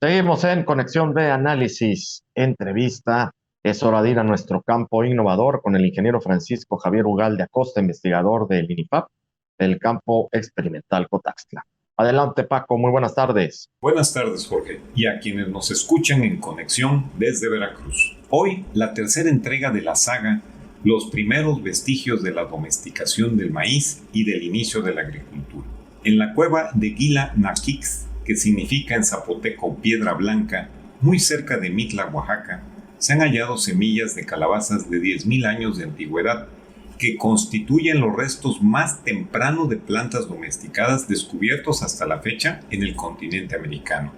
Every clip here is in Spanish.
Seguimos en Conexión B Análisis, entrevista. Es hora de ir a nuestro campo innovador con el ingeniero Francisco Javier Ugalde Acosta, investigador del INIFAP, del campo experimental Cotaxtla. Adelante, Paco, muy buenas tardes. Buenas tardes, Jorge, y a quienes nos escuchan en Conexión desde Veracruz. Hoy, la tercera entrega de la saga Los primeros vestigios de la domesticación del maíz y del inicio de la agricultura. En la cueva de Guila Naquix, que significa en zapoteco piedra blanca, muy cerca de Mitla, Oaxaca, se han hallado semillas de calabazas de 10.000 años de antigüedad, que constituyen los restos más tempranos de plantas domesticadas descubiertos hasta la fecha en el continente americano.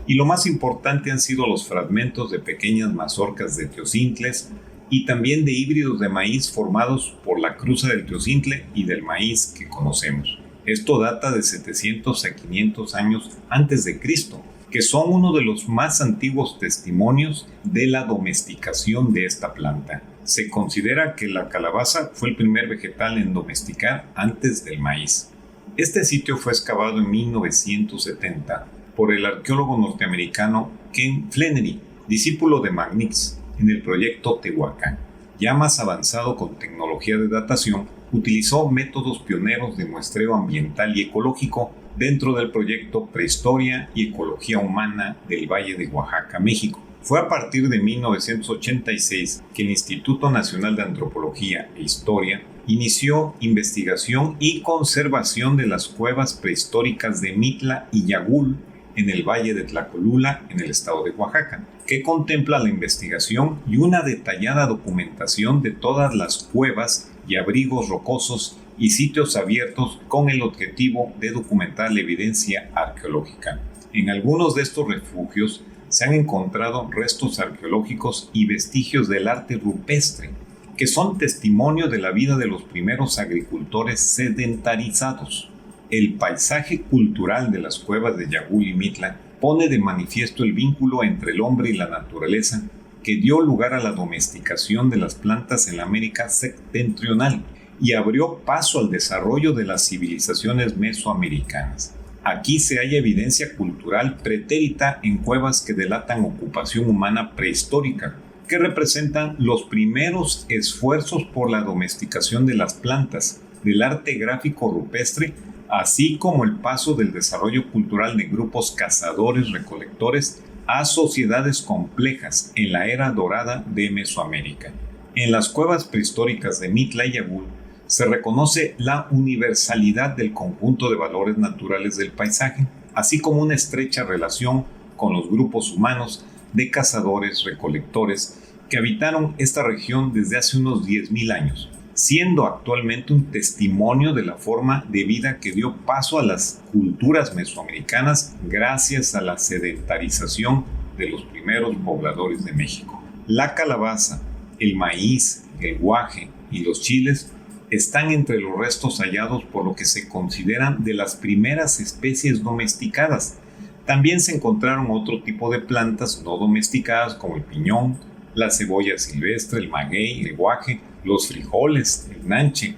Y lo más importante han sido los fragmentos de pequeñas mazorcas de teocintles y también de híbridos de maíz formados por la cruza del teocintle y del maíz que conocemos. Esto data de 700 a 500 años antes de Cristo, que son uno de los más antiguos testimonios de la domesticación de esta planta. Se considera que la calabaza fue el primer vegetal en domesticar antes del maíz. Este sitio fue excavado en 1970 por el arqueólogo norteamericano Ken Flannery, discípulo de McNish, en el proyecto Tehuacán. Ya más avanzado con tecnología de datación, utilizó métodos pioneros de muestreo ambiental y ecológico dentro del proyecto Prehistoria y Ecología Humana del Valle de Oaxaca, México. Fue a partir de 1986 que el Instituto Nacional de Antropología e Historia inició investigación y conservación de las cuevas prehistóricas de Mitla y Yagul en el Valle de Tlacolula, en el estado de Oaxaca, que contempla la investigación y una detallada documentación de todas las cuevas y abrigos rocosos y sitios abiertos con el objetivo de documentar la evidencia arqueológica. En algunos de estos refugios se han encontrado restos arqueológicos y vestigios del arte rupestre, que son testimonio de la vida de los primeros agricultores sedentarizados. El paisaje cultural de las cuevas de Yagul y Mitla pone de manifiesto el vínculo entre el hombre y la naturaleza que dio lugar a la domesticación de las plantas en la América septentrional y abrió paso al desarrollo de las civilizaciones mesoamericanas. Aquí se halla evidencia cultural pretérita en cuevas que delatan ocupación humana prehistórica, que representan los primeros esfuerzos por la domesticación de las plantas, del arte gráfico rupestre, así como el paso del desarrollo cultural de grupos cazadores-recolectores a sociedades complejas en la era dorada de Mesoamérica. En las cuevas prehistóricas de Mitla y Yagul se reconoce la universalidad del conjunto de valores naturales del paisaje, así como una estrecha relación con los grupos humanos de cazadores-recolectores que habitaron esta región desde hace unos 10.000 años, siendo actualmente un testimonio de la forma de vida que dio paso a las culturas mesoamericanas gracias a la sedentarización de los primeros pobladores de México. La calabaza, el maíz, el guaje y los chiles están entre los restos hallados por lo que se consideran de las primeras especies domesticadas. También se encontraron otro tipo de plantas no domesticadas como el piñón, la cebolla silvestre, el maguey, el guaje, los frijoles, el nanche,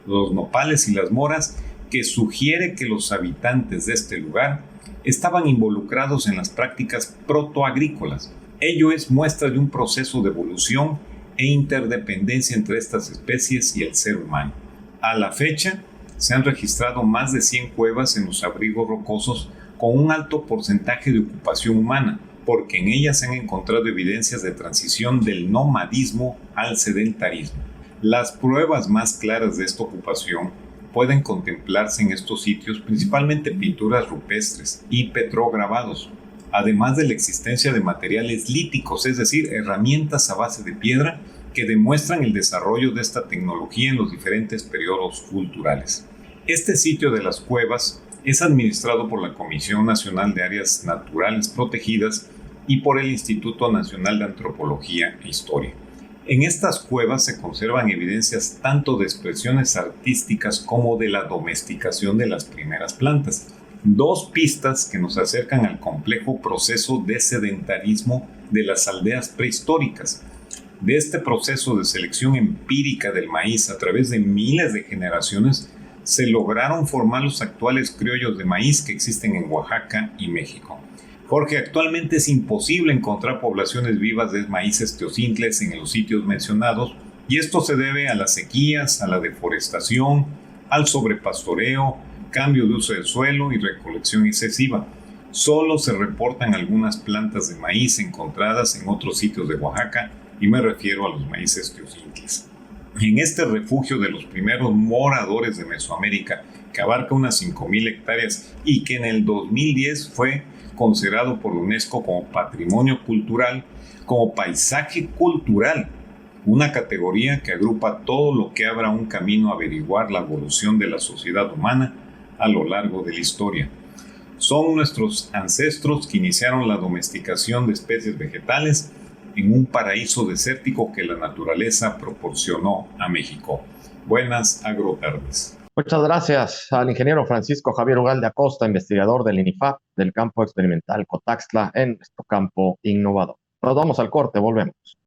los nopales y las moras, que sugiere que los habitantes de este lugar estaban involucrados en las prácticas protoagrícolas. Ello es muestra de un proceso de evolución e interdependencia entre estas especies y el ser humano. A la fecha, se han registrado más de 100 cuevas en los abrigos rocosos con un alto porcentaje de ocupación humana, porque en ellas se han encontrado evidencias de transición del nomadismo al sedentarismo. Las pruebas más claras de esta ocupación pueden contemplarse en estos sitios, principalmente pinturas rupestres y petrograbados, además de la existencia de materiales líticos, es decir, herramientas a base de piedra que demuestran el desarrollo de esta tecnología en los diferentes periodos culturales. Este sitio de las cuevas es administrado por la Comisión Nacional de Áreas Naturales Protegidas y por el Instituto Nacional de Antropología e Historia. En estas cuevas se conservan evidencias tanto de expresiones artísticas como de la domesticación de las primeras plantas. Dos pistas que nos acercan al complejo proceso de sedentarismo de las aldeas prehistóricas. De este proceso de selección empírica del maíz a través de miles de generaciones, se lograron formar los actuales criollos de maíz que existen en Oaxaca y México. Jorge, actualmente es imposible encontrar poblaciones vivas de maíces teocintles en los sitios mencionados, y esto se debe a las sequías, a la deforestación, al sobrepastoreo, cambio de uso del suelo y recolección excesiva. Solo se reportan algunas plantas de maíz encontradas en otros sitios de Oaxaca, y me refiero a los maíces teocintles. En este refugio de los primeros moradores de Mesoamérica, que abarca unas 5,000 hectáreas y que en el 2010 fue considerado por la UNESCO como patrimonio cultural, como paisaje cultural, una categoría que agrupa todo lo que abra un camino a averiguar la evolución de la sociedad humana a lo largo de la historia. Son nuestros ancestros que iniciaron la domesticación de especies vegetales en un paraíso desértico que la naturaleza proporcionó a México. Buenas agrotardes. Muchas gracias al ingeniero Francisco Javier Ugalde Acosta, investigador del INIFAP del campo experimental Cotaxtla en nuestro campo innovador. Nos vamos al corte, volvemos.